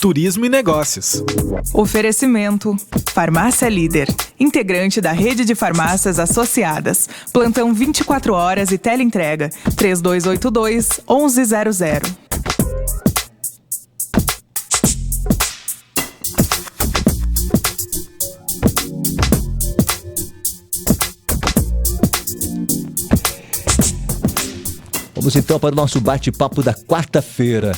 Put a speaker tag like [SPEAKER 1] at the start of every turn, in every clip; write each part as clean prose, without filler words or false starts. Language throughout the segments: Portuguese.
[SPEAKER 1] turismo e negócios.
[SPEAKER 2] Oferecimento: Farmácia Líder, integrante da rede de farmácias associadas. Plantão 24 horas e teleentrega 3282-1100.
[SPEAKER 3] Vamos então para o nosso bate-papo da quarta-feira.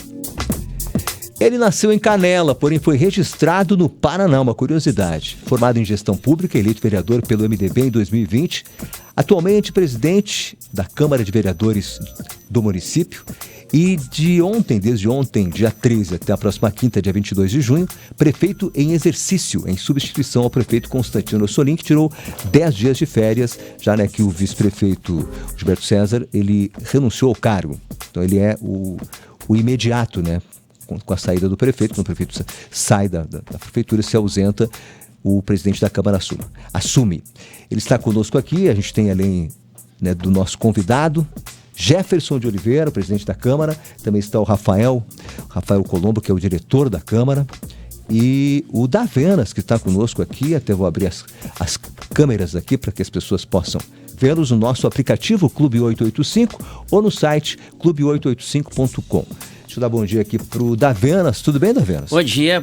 [SPEAKER 3] Ele nasceu em Canela, porém foi registrado no Paraná, uma curiosidade. Formado em gestão pública, eleito vereador pelo MDB em 2020, atualmente presidente da Câmara de Vereadores do município e desde ontem, dia 13 até a próxima quinta, dia 22 de junho, prefeito em exercício, em substituição ao prefeito Constantino Ossolim, que tirou 10 dias de férias, já que o vice-prefeito Gilberto César, ele renunciou ao cargo. Então ele é o imediato, com a saída do prefeito. Quando o prefeito sai da prefeitura, se ausenta, o presidente da Câmara assume. Ele está conosco aqui, a gente tem além do nosso convidado, Jefferson de Oliveira, o presidente da Câmara, também está o Rafael Colombo, que é o diretor da Câmara, e o Davenas, que está conosco aqui. Até vou abrir as câmeras aqui para que as pessoas possam vê-los no nosso aplicativo Clube 885 ou no site clube885.com. Deixa eu dar bom dia aqui pro Davenas. Tudo bem, Davenas?
[SPEAKER 4] Bom dia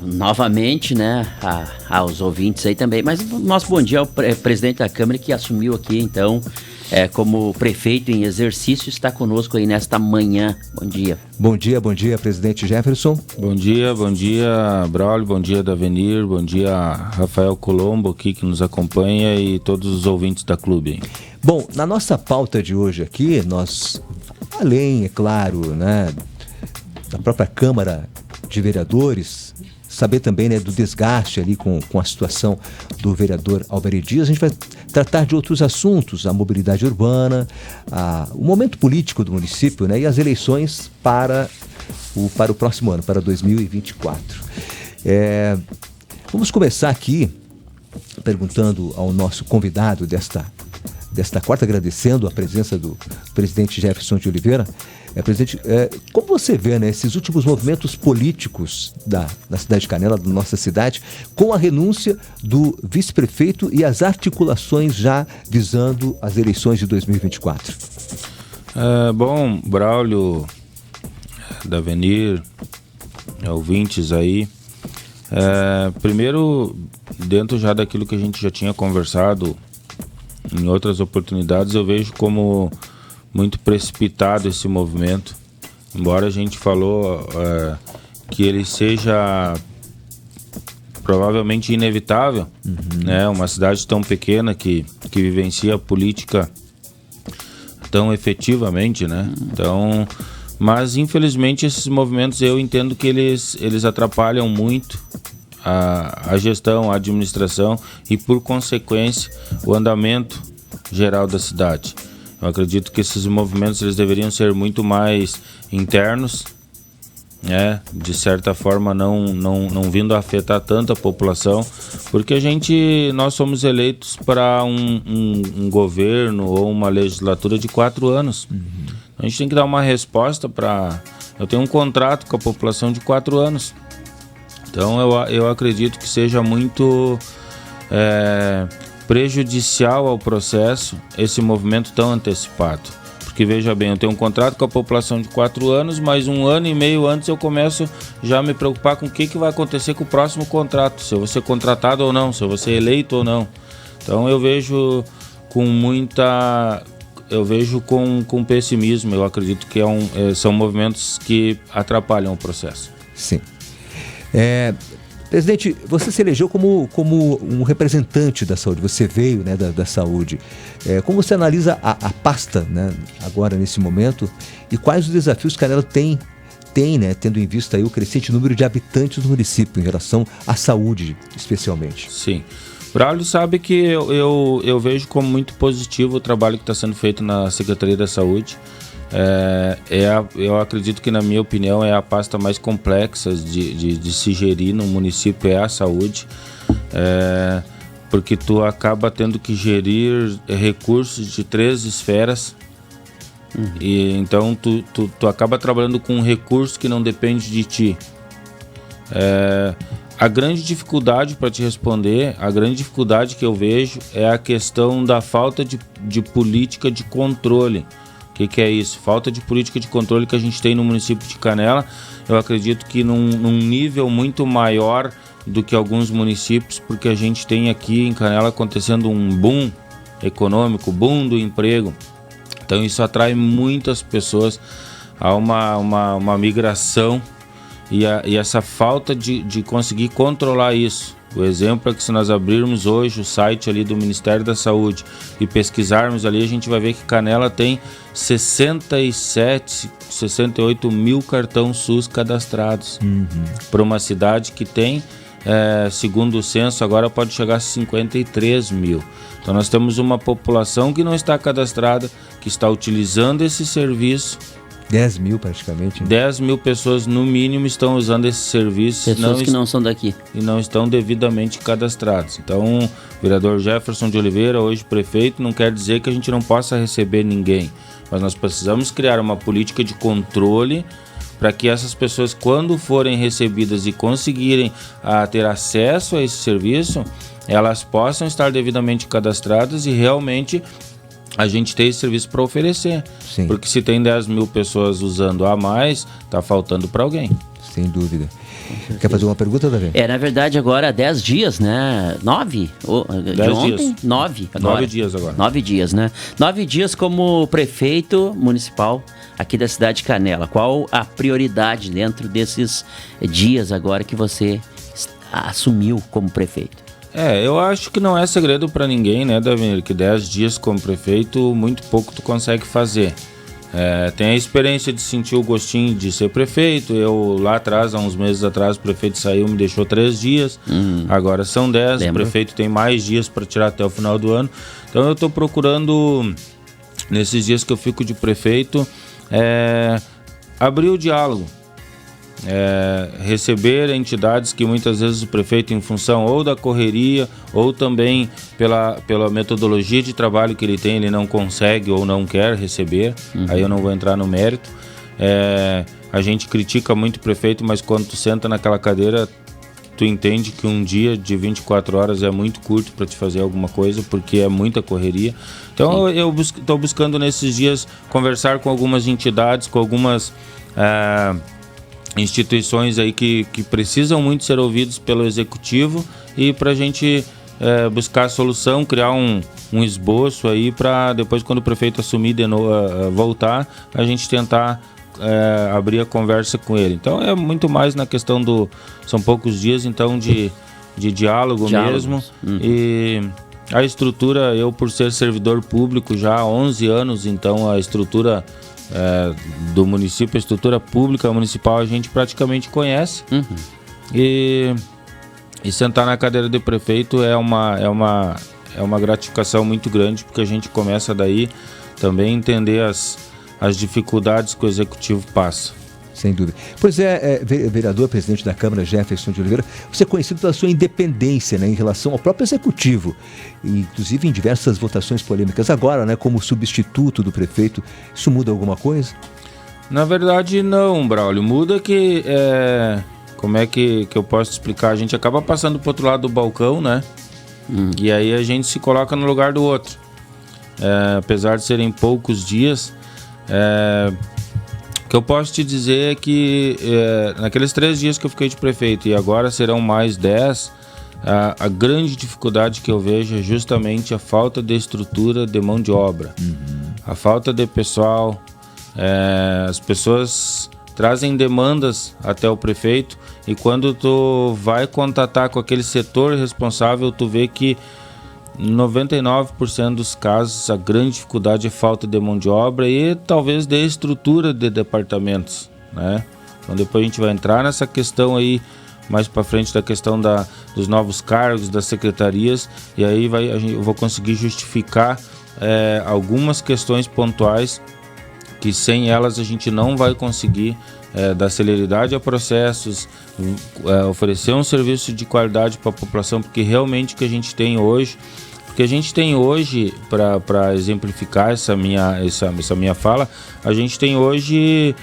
[SPEAKER 4] novamente, aos ouvintes aí também. Mas o nosso bom dia ao presidente da Câmara, que assumiu aqui, então, como prefeito em exercício, está conosco aí nesta manhã. Bom dia.
[SPEAKER 3] Bom dia, presidente Jefferson.
[SPEAKER 5] Bom dia, Braulio, bom dia, Davenir, bom dia, Rafael Colombo aqui que nos acompanha e todos os ouvintes da Clube.
[SPEAKER 3] Bom, na nossa pauta de hoje aqui, nós, além, é claro, da própria Câmara de Vereadores, saber também do desgaste ali com a situação do vereador Alberi Dias, a gente vai tratar de outros assuntos, a mobilidade urbana, o momento político do município, e as eleições para o próximo ano, para 2024. Vamos começar aqui perguntando ao nosso convidado desta quarta, agradecendo a presença do presidente Jefferson de Oliveira. Presidente, como você vê esses últimos movimentos políticos da cidade de Canela, da nossa cidade, com a renúncia do vice-prefeito e as articulações já visando as eleições de 2024?
[SPEAKER 5] Bom, Braulio, Davenir, ouvintes aí, primeiro, dentro já daquilo que a gente já tinha conversado em outras oportunidades, eu vejo como muito precipitado esse movimento, embora a gente falou que ele seja provavelmente inevitável, uma cidade tão pequena que vivencia a política tão efetivamente, então, mas infelizmente esses movimentos eu entendo que eles atrapalham muito a gestão, a administração e, por consequência, o andamento geral da cidade. Eu acredito que esses movimentos eles deveriam ser muito mais internos, de certa forma não vindo a afetar tanto a população, porque nós somos eleitos para um governo ou uma legislatura de 4 anos. A gente tem que dar uma resposta eu tenho um contrato com a população de 4 anos. Então eu acredito que seja muito prejudicial ao processo esse movimento tão antecipado. Porque veja bem, eu tenho um contrato com a população de 4 anos, mas 1 ano e meio antes eu começo já a me preocupar com o que vai acontecer com o próximo contrato, se eu vou ser contratado ou não, se eu vou ser eleito ou não. Então eu vejo com pessimismo. Eu acredito que são movimentos que atrapalham o processo.
[SPEAKER 3] Sim. Presidente, você se elegeu como um representante da saúde, você veio da saúde. Como você analisa a pasta agora nesse momento e quais os desafios que Canela tem tendo em vista aí o crescente número de habitantes do município em relação à saúde, especialmente?
[SPEAKER 5] Sim. Braulio sabe que eu vejo como muito positivo o trabalho que está sendo feito na Secretaria da Saúde. Eu acredito que, na minha opinião, é a pasta mais complexa de se gerir no município, é a saúde, porque tu acaba tendo que gerir recursos de 3 esferas, e então tu acaba trabalhando com um recurso que não depende de ti, A grande dificuldade, para te responder, a grande dificuldade que eu vejo é a questão da falta de política de controle. O que é isso? Falta de política de controle que a gente tem no município de Canela. Eu acredito que num nível muito maior do que alguns municípios, porque a gente tem aqui em Canela acontecendo um boom econômico, boom do emprego. Então isso atrai muitas pessoas a uma migração e essa falta de conseguir controlar isso. O exemplo é que se nós abrirmos hoje o site ali do Ministério da Saúde e pesquisarmos ali, a gente vai ver que Canela tem 68 mil cartões SUS cadastrados. Para uma cidade que tem, segundo o censo, agora pode chegar a 53 mil. Então nós temos uma população que não está cadastrada, que está utilizando esse serviço.
[SPEAKER 3] 10 mil praticamente.
[SPEAKER 5] 10 mil pessoas no mínimo estão usando esse serviço.
[SPEAKER 4] Pessoas que não são daqui.
[SPEAKER 5] E não estão devidamente cadastrados. Então, o vereador Jefferson de Oliveira, hoje prefeito, não quer dizer que a gente não possa receber ninguém. Mas nós precisamos criar uma política de controle para que essas pessoas, quando forem recebidas e conseguirem ter acesso a esse serviço, elas possam estar devidamente cadastradas e realmente a gente tem esse serviço para oferecer.
[SPEAKER 3] Sim.
[SPEAKER 5] Porque se tem 10 mil pessoas usando a mais, está faltando para alguém.
[SPEAKER 3] Sem dúvida. Quer fazer uma pergunta, Davi?
[SPEAKER 4] Na verdade, agora 10 dias, né? 9? De
[SPEAKER 5] 10
[SPEAKER 4] ontem?
[SPEAKER 5] dias.
[SPEAKER 4] 9 agora.
[SPEAKER 5] 9 dias agora.
[SPEAKER 4] 9 dias, né? 9 dias como prefeito municipal aqui da cidade de Canela. Qual a prioridade dentro desses dias agora que você assumiu como prefeito?
[SPEAKER 5] Eu acho que não é segredo para ninguém, né, Davi, que 10 dias como prefeito, muito pouco tu consegue fazer. Tem a experiência de sentir o gostinho de ser prefeito. Eu lá atrás, há uns meses atrás, o prefeito saiu, me deixou 3 dias, agora são 10, o prefeito tem mais dias para tirar até o final do ano. Então eu estou procurando, nesses dias que eu fico de prefeito, abrir o diálogo. Receber entidades que muitas vezes o prefeito, em função ou da correria ou também pela metodologia de trabalho que ele tem, ele não consegue ou não quer receber. Aí eu não vou entrar no mérito. A gente critica muito o prefeito, mas quando tu senta naquela cadeira, tu entende que um dia de 24 horas é muito curto para te fazer alguma coisa, porque é muita correria. Então eu estou buscando nesses dias conversar com algumas entidades, com algumas instituições aí que precisam muito ser ouvidos pelo executivo, e para a gente buscar a solução, criar um esboço aí para depois, quando o prefeito assumir de novo, voltar, a gente tentar abrir a conversa com ele. Então é muito mais na questão são poucos dias, então de diálogo mesmo. E a estrutura, eu por ser servidor público já há 11 anos, então a estrutura do município, a estrutura pública municipal a gente praticamente conhece. E sentar na cadeira de prefeito é uma gratificação muito grande, porque a gente começa daí também a entender as dificuldades que o executivo passa.
[SPEAKER 3] Sem dúvida. Pois vereador, presidente da Câmara, Jefferson de Oliveira, você é conhecido pela sua independência, né, em relação ao próprio executivo, inclusive em diversas votações polêmicas. Agora, né, como substituto do prefeito, isso muda alguma coisa? Na verdade, não, Braulio. Muda que, como é que eu posso explicar? A gente acaba passando para o outro lado do balcão, né? E aí a gente se coloca no lugar do outro. Apesar de serem poucos dias, o que eu posso te dizer é que naqueles 3 dias que eu fiquei de prefeito, e agora serão mais 10, a grande dificuldade que eu vejo é justamente a falta de estrutura de mão de obra. A falta de pessoal. As pessoas trazem demandas até o prefeito, e quando tu vai contatar com aquele setor responsável, tu vê que 99% dos casos a grande dificuldade é falta de mão de obra e talvez de estrutura de departamentos, né? Então depois a gente vai entrar nessa questão aí mais para frente, da questão dos novos cargos, das secretarias, e aí eu vou conseguir justificar algumas questões pontuais que sem elas a gente não vai conseguir dar celeridade a processos, oferecer um serviço de qualidade para a população, porque realmente o que a gente tem hoje, para exemplificar essa minha fala, a gente tem hoje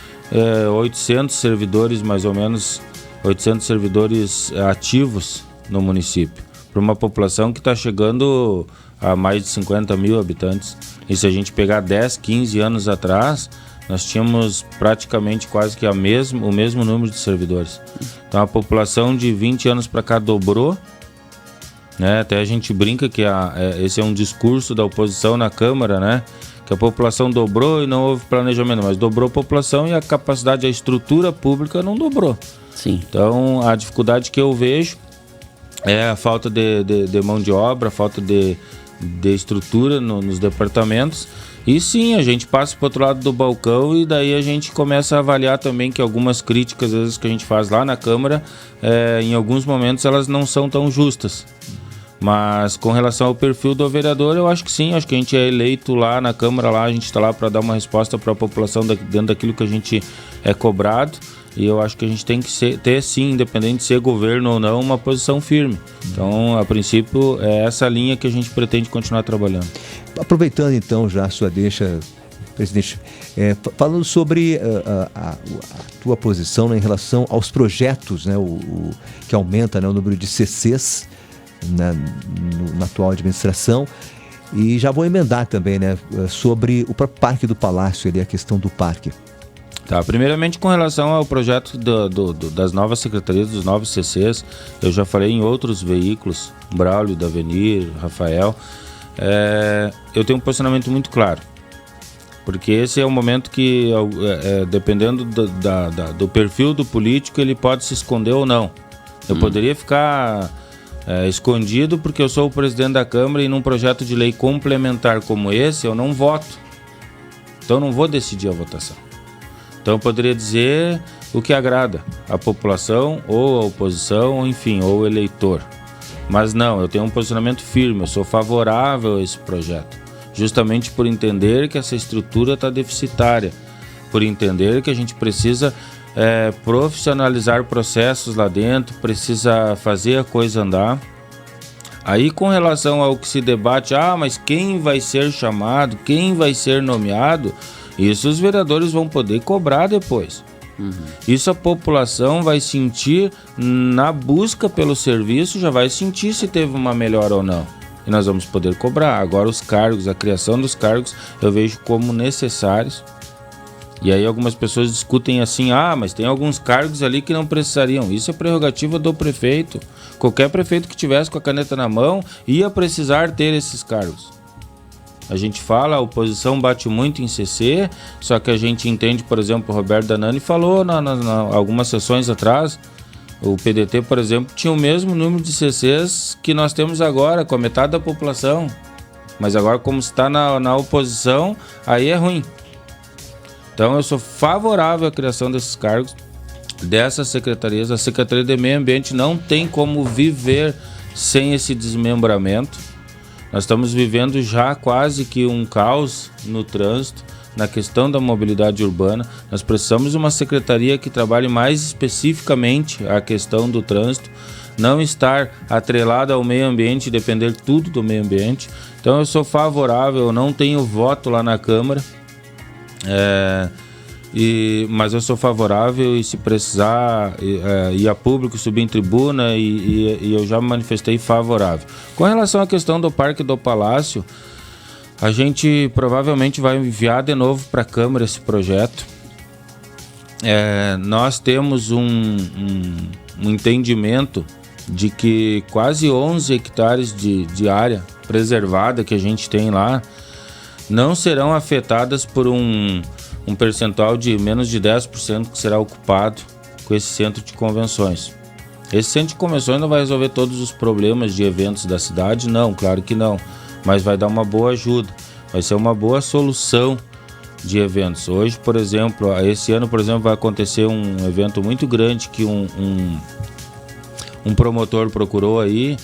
[SPEAKER 3] 800 servidores mais ou menos
[SPEAKER 5] 800 servidores ativos no município, para uma população que está chegando a mais de 50 mil habitantes. E se a gente pegar 10, 15 anos atrás, nós tínhamos praticamente quase que o mesmo número de servidores. Então a população de 20 anos para cá dobrou, né? Até a gente brinca que esse é um discurso da oposição na Câmara, né? Que a população dobrou e não houve planejamento, mas dobrou a população e a capacidade, a estrutura pública não dobrou.
[SPEAKER 4] Sim.
[SPEAKER 5] Então a dificuldade que eu vejo é a falta de mão de obra, a falta de estrutura nos departamentos. E sim, a gente passa para o outro lado do balcão e daí a gente começa a avaliar também que algumas críticas, às vezes, que a gente faz lá na Câmara, em alguns momentos elas não são tão justas. Mas com relação ao perfil do vereador, eu acho que sim, acho que a gente é eleito lá na Câmara, lá a gente está lá para dar uma resposta para a população dentro daquilo que a gente é cobrado. E eu acho que a gente tem que ter sim, independente de ser governo ou não, uma posição firme. Então, a princípio, é essa linha que a gente pretende continuar trabalhando.
[SPEAKER 3] Aproveitando então já a sua deixa, presidente, falando sobre a tua posição, né, em relação aos projetos, né, que aumenta, né, o número de CCs na atual administração. E já vou emendar também, né, sobre o próprio Parque do Palácio, ali, a questão do parque.
[SPEAKER 5] Tá, primeiramente com relação ao projeto das novas secretarias, dos novos CCs, eu já falei em outros veículos, Braulio, Davenir, Rafael, eu tenho um posicionamento muito claro, porque esse é um momento que, dependendo do perfil do político, ele pode se esconder ou não. Eu poderia ficar escondido porque eu sou o presidente da Câmara e num projeto de lei complementar como esse, eu não voto. Então eu não vou decidir a votação. Então eu poderia dizer o que agrada a população, ou a oposição, ou enfim, ou o eleitor. Mas não, eu tenho um posicionamento firme, eu sou favorável a esse projeto. Justamente por entender que essa estrutura está deficitária, por entender que a gente precisa profissionalizar processos lá dentro, precisa fazer a coisa andar. Aí com relação ao que se debate, mas quem vai ser chamado, quem vai ser nomeado... Isso os vereadores vão poder cobrar depois. Isso a população vai sentir na busca pelo serviço, já vai sentir se teve uma melhora ou não. E nós vamos poder cobrar. Agora os cargos, a criação dos cargos, eu vejo como necessários. E aí algumas pessoas discutem assim, mas tem alguns cargos ali que não precisariam. Isso é prerrogativa do prefeito. Qualquer prefeito que tivesse com a caneta na mão ia precisar ter esses cargos. A gente fala, a oposição bate muito em CC, só que a gente entende, por exemplo, o Roberto Danani falou algumas sessões atrás, o PDT, por exemplo, tinha o mesmo número de CCs que nós temos agora, com a metade da população. Mas agora, como está na oposição, aí é ruim. Então eu sou favorável à criação desses cargos, dessas secretarias. A Secretaria de Meio Ambiente não tem como viver sem esse desmembramento. Nós estamos vivendo já quase que um caos no trânsito, na questão da mobilidade urbana. Nós precisamos de uma secretaria que trabalhe mais especificamente a questão do trânsito, não estar atrelada ao meio ambiente, depender tudo do meio ambiente. Então eu sou favorável, eu não tenho voto lá na Câmara, mas eu sou favorável e se precisar ir a público, subir em tribuna e eu já me manifestei favorável. Com relação à questão do Parque do Palácio, a gente provavelmente vai enviar de novo para a Câmara esse projeto. Nós temos um entendimento de que quase 11 hectares de área preservada que a gente tem lá não serão afetadas por um percentual de menos de 10% que será ocupado com esse centro de convenções. Esse centro de convenções não vai resolver todos os problemas de eventos da cidade, não, claro que não, mas vai dar uma boa ajuda, vai ser uma boa solução de eventos. Hoje, por exemplo, esse ano, por exemplo, vai acontecer um evento muito grande que um promotor procurou aí,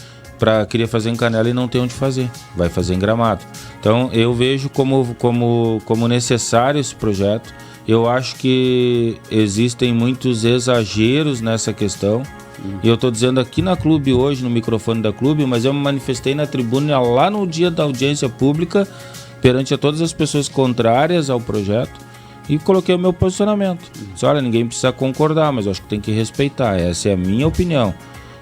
[SPEAKER 5] queria fazer em Canela e não tem onde fazer, vai fazer em Gramado. Então eu vejo como necessário esse projeto. Eu acho que existem muitos exageros nessa questão. E eu estou dizendo aqui na Clube hoje, no microfone da Clube, mas eu me manifestei na tribuna lá no dia da audiência pública, perante a todas as pessoas contrárias ao projeto. E coloquei o meu posicionamento. Disse, olha, ninguém precisa concordar, mas eu acho que tem que respeitar. Essa é a minha opinião.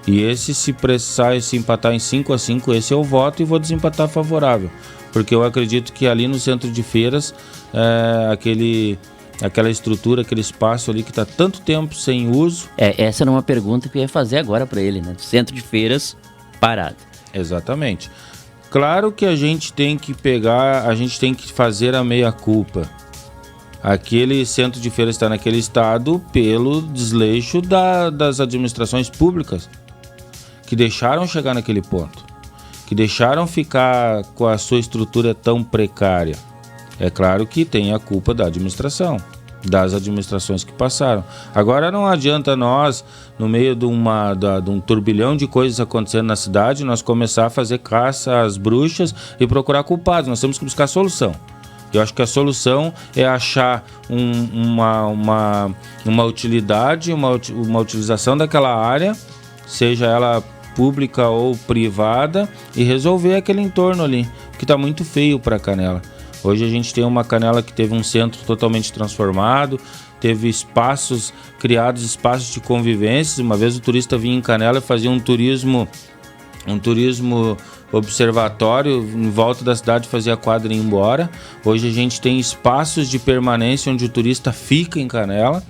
[SPEAKER 5] E se precisar, se empatar em 5-5, esse eu voto e vou desempatar favorável. Porque eu acredito que ali no centro de feiras, aquela estrutura, aquele espaço ali que está tanto tempo sem uso.
[SPEAKER 4] Essa era uma pergunta que eu ia fazer agora para ele, né? Centro de feiras parado.
[SPEAKER 5] Exatamente. Claro que a gente tem que fazer a meia-culpa. Aquele centro de feiras está naquele estado pelo desleixo das administrações públicas, que deixaram chegar naquele ponto, que deixaram ficar com a sua estrutura tão precária. É claro que tem a culpa da administração, das administrações que passaram. Agora não adianta nós, no meio de um turbilhão de coisas acontecendo na cidade, nós começar a fazer caça às bruxas e procurar culpados. Nós temos que buscar solução. Eu acho que a solução é achar uma utilidade, uma utilização daquela área, seja ela pública ou privada, e resolver aquele entorno ali, que está muito feio para Canela. Hoje a gente tem uma Canela que teve um centro totalmente transformado, teve criados espaços de convivência. Uma vez o turista vinha em Canela e fazia um turismo observatório em volta da cidade, fazia a quadra e ir embora. Hoje a gente tem espaços de permanência onde o turista fica em Canela,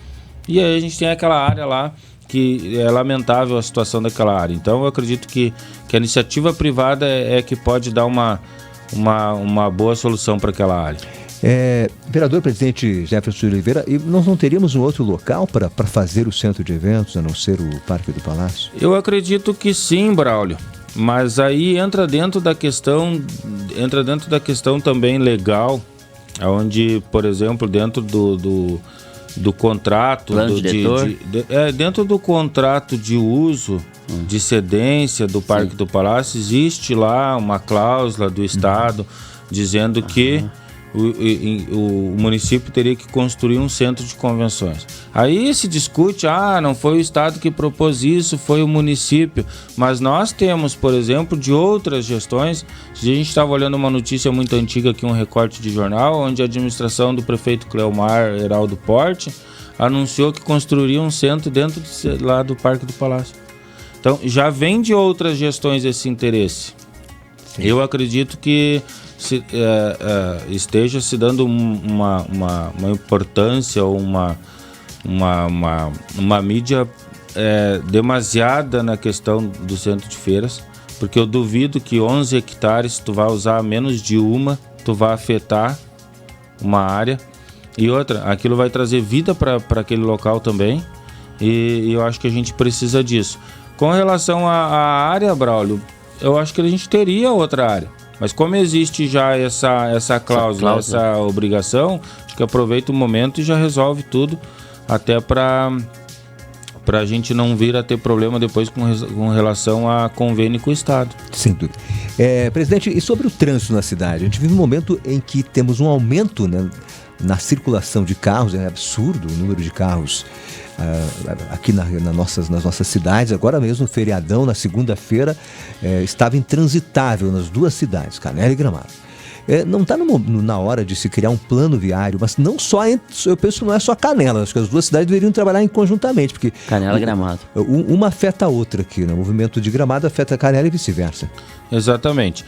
[SPEAKER 5] e aí a gente tem aquela área lá que é lamentável a situação daquela área. Então eu acredito que a iniciativa privada é que pode dar uma boa solução para aquela área.
[SPEAKER 3] Vereador presidente Jefferson Oliveira, e nós não teríamos um outro local para fazer o centro de eventos, a não ser o Parque do Palácio?
[SPEAKER 5] Eu acredito que sim, Braulio. Mas aí entra dentro da questão também legal, onde, por exemplo, dentro do contrato, dentro do contrato de uso, de cedência do Parque do Palácio, existe lá uma cláusula do Estado dizendo que o município teria que construir um centro de convenções. Aí se discute, não foi o Estado que propôs isso, foi o município. Mas nós temos, por exemplo, de outras gestões. A gente estava olhando uma notícia muito antiga aqui, um recorte de jornal, onde a administração do prefeito Cleomar Heraldo Porte anunciou que construiria um centro dentro lá do Parque do Palácio. Então, já vem de outras gestões esse interesse. Eu acredito que esteja se dando uma importância ou uma mídia demasiada na questão do centro de feiras, porque eu duvido que 11 hectares tu vai usar menos de tu vai afetar uma área, e outra, aquilo vai trazer vida para aquele local também, e eu acho que a gente precisa disso. Com relação à área, Braulio, eu acho que a gente teria outra área. Mas como existe já essa cláusula, essa obrigação, acho que aproveita o momento e já resolve tudo, até para a gente não vir a ter problema depois com relação a convênio com o Estado.
[SPEAKER 3] Sem dúvida. Presidente, e sobre o trânsito na cidade? A gente vive um momento em que temos um aumento, né, na circulação de carros. É absurdo o número de carros aqui nas nossas cidades. Agora mesmo, feriadão, na segunda-feira, estava intransitável nas duas cidades, Canela e Gramado. Não está na hora de se criar um plano viário, mas não só, eu penso que não é só Canela, acho que as duas cidades deveriam trabalhar conjuntamente, porque
[SPEAKER 4] Canela e Gramado.
[SPEAKER 3] Uma afeta a outra aqui, né? O movimento de Gramado afeta a Canela e vice-versa.
[SPEAKER 5] Exatamente.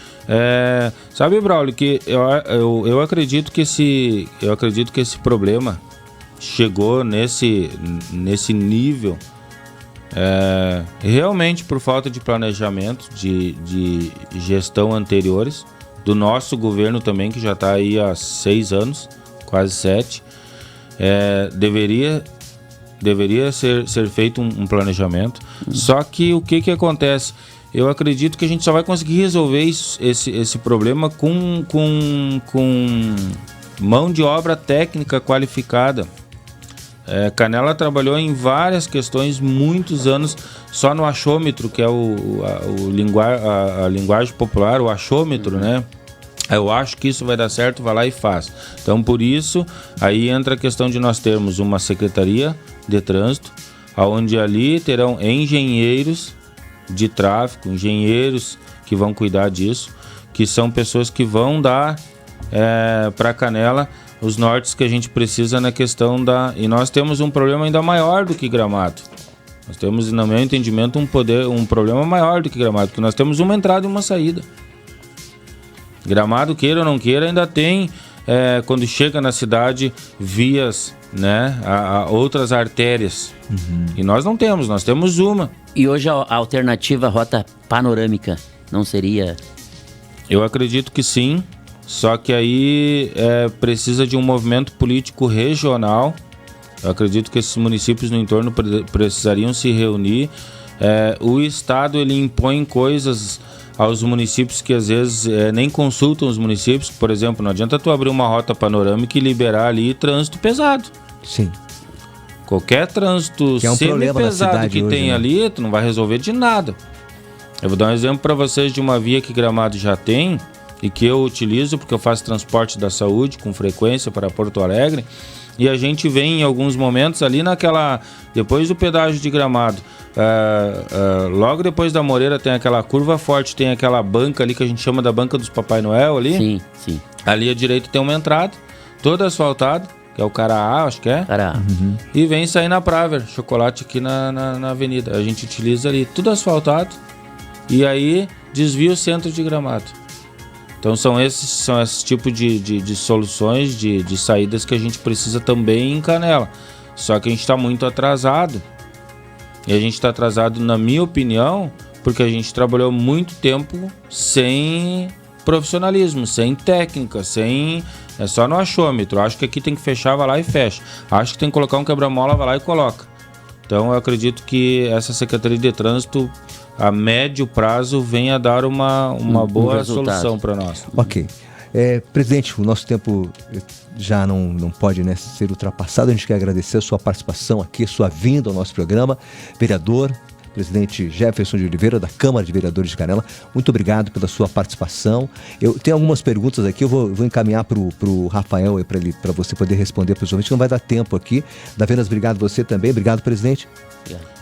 [SPEAKER 5] Sabe, Braulio, que eu acredito que esse problema chegou nesse nível realmente por falta de planejamento, de gestão anteriores, do nosso governo também, que já está aí há 6 anos, quase 7. Deveria ser feito um planejamento. Só que o que acontece? Eu acredito que a gente só vai conseguir resolver esse problema com mão de obra técnica qualificada. Canela trabalhou em várias questões, muitos anos, só no achômetro, que é a linguagem popular, o achômetro, né? Eu acho que isso vai dar certo, vai lá e faz. Então, por isso, aí entra a questão de nós termos uma secretaria de trânsito, onde ali terão engenheiros de tráfego, engenheiros que vão cuidar disso, que são pessoas que vão dar para Canela os nortes que a gente precisa na questão da... E nós temos um problema ainda maior do que Gramado. Nós temos, no meu entendimento, um problema maior do que Gramado, porque nós temos uma entrada e uma saída. Gramado, queira ou não queira, ainda tem, quando chega na cidade, vias, né, outras artérias. E nós não temos, nós temos uma.
[SPEAKER 4] E hoje a alternativa rota panorâmica não seria...
[SPEAKER 5] Eu acredito que sim, só que aí precisa de um movimento político regional. Eu acredito que esses municípios no entorno precisariam se reunir. O Estado ele impõe coisas aos municípios que às vezes nem consultam os municípios. Por exemplo, não adianta tu abrir uma rota panorâmica e liberar ali trânsito pesado.
[SPEAKER 3] Sim.
[SPEAKER 5] Qualquer trânsito semi-pesado que tem ali, tu não vai resolver de nada. Eu vou dar um exemplo para vocês de uma via que Gramado já tem e que eu utilizo porque eu faço transporte da saúde com frequência para Porto Alegre. E a gente vem em alguns momentos ali depois do pedágio de Gramado, logo depois da Moreira tem aquela curva forte, tem aquela banca ali que a gente chama da banca dos Papai Noel ali.
[SPEAKER 4] Sim, sim.
[SPEAKER 5] Ali à direita tem uma entrada, toda asfaltada, que é o Caraá, acho que é.
[SPEAKER 4] Caraá.
[SPEAKER 5] E vem sair na Praver, chocolate aqui na avenida. A gente utiliza ali, tudo asfaltado, e aí desvia o centro de Gramado. Então são esses tipos de soluções, de saídas que a gente precisa também em Canela. Só que a gente está muito atrasado. E a gente está atrasado, na minha opinião, porque a gente trabalhou muito tempo sem profissionalismo, sem técnica, é só no achômetro. Acho que aqui tem que fechar, vai lá e fecha. Acho que tem que colocar um quebra-mola, vai lá e coloca. Então eu acredito que essa Secretaria de Trânsito, a médio prazo, venha a dar uma boa solução para nós.
[SPEAKER 3] Ok. Presidente, o nosso tempo já não pode, né, ser ultrapassado. A gente quer agradecer a sua participação aqui, a sua vinda ao nosso programa. Vereador, presidente Jefferson de Oliveira, da Câmara de Vereadores de Canela, muito obrigado pela sua participação. Eu tenho algumas perguntas aqui, eu vou encaminhar para o Rafael, para você poder responder para os ouvintes, não vai dar tempo aqui. Davenas, obrigado você também. Obrigado, presidente.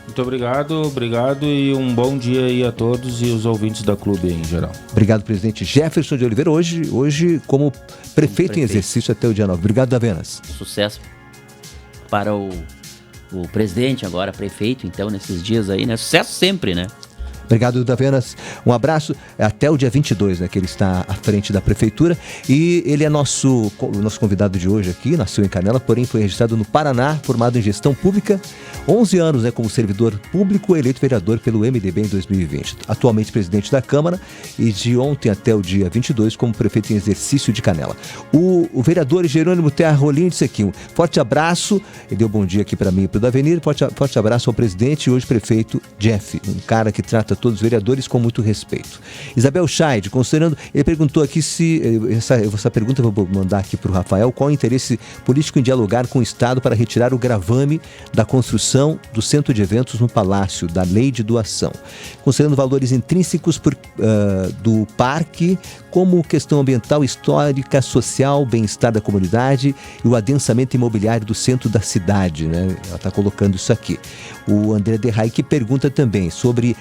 [SPEAKER 5] Muito obrigado e um bom dia aí a todos e os ouvintes da Clube em geral.
[SPEAKER 3] Obrigado, presidente Jefferson de Oliveira, hoje como prefeito em exercício até o dia 9. Obrigado, Davenas.
[SPEAKER 4] Sucesso para o presidente, agora prefeito, então, nesses dias aí, né? Sucesso sempre, né?
[SPEAKER 3] Obrigado, Davenas. Um abraço. Até o dia 22, né, que ele está à frente da prefeitura. E ele é nosso convidado de hoje aqui, nasceu em Canela, porém foi registrado no Paraná, formado em gestão pública. 11 anos, né, como servidor público, eleito vereador pelo MDB em 2020. Atualmente presidente da Câmara e de ontem até o dia 22 como prefeito em exercício de Canela. O vereador Jerônimo Terra Rolim disse aqui, um forte abraço. Ele deu bom dia aqui para mim e para o Davenir. Forte abraço ao presidente e hoje prefeito Jeff, um cara que trata todos os vereadores com muito respeito. Isabel Scheid, considerando, ele perguntou aqui se, essa pergunta eu vou mandar aqui para o Rafael, qual o interesse político em dialogar com o Estado para retirar o gravame da construção do centro de eventos no Palácio, da lei de doação, considerando valores intrínsecos do parque, como questão ambiental, histórica, social, bem-estar da comunidade e o adensamento imobiliário do centro da cidade, né? Ela está colocando isso aqui. O André Derray que pergunta também sobre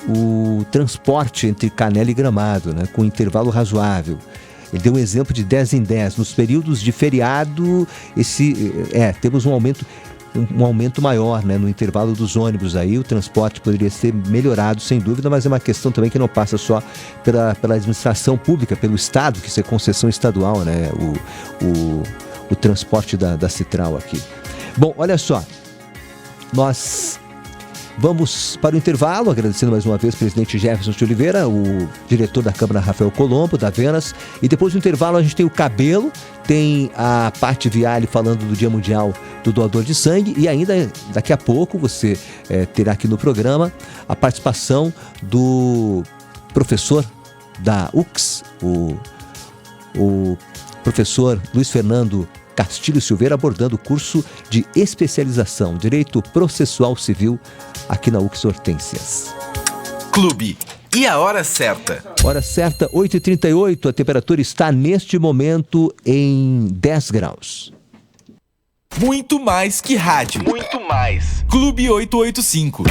[SPEAKER 3] o transporte entre Canela e Gramado, né, com intervalo razoável. Ele deu um exemplo de 10 em 10. Nos períodos de feriado, temos um aumento maior, né, no intervalo dos ônibus. Aí o transporte poderia ser melhorado, sem dúvida, mas é uma questão também que não passa só pela administração pública, pelo Estado, que isso é concessão estadual, né, o transporte da Citral aqui. Bom, olha só, nós vamos para o intervalo, agradecendo mais uma vez o presidente Jefferson de Oliveira, o diretor da Câmara Rafael Colombo, da Venas, e depois do intervalo a gente tem o Cabelo, tem a Paty Viale falando do Dia Mundial do Doador de Sangue e ainda daqui a pouco você terá aqui no programa a participação do professor da UX, o professor Luiz Fernando Castilho Silveira, abordando o curso de especialização Direito Processual Civil aqui na UX Hortências.
[SPEAKER 1] Clube. E a hora certa?
[SPEAKER 3] Hora certa, 8h38, a temperatura está neste momento em 10 graus.
[SPEAKER 1] Muito mais que rádio. Muito mais. Clube 885.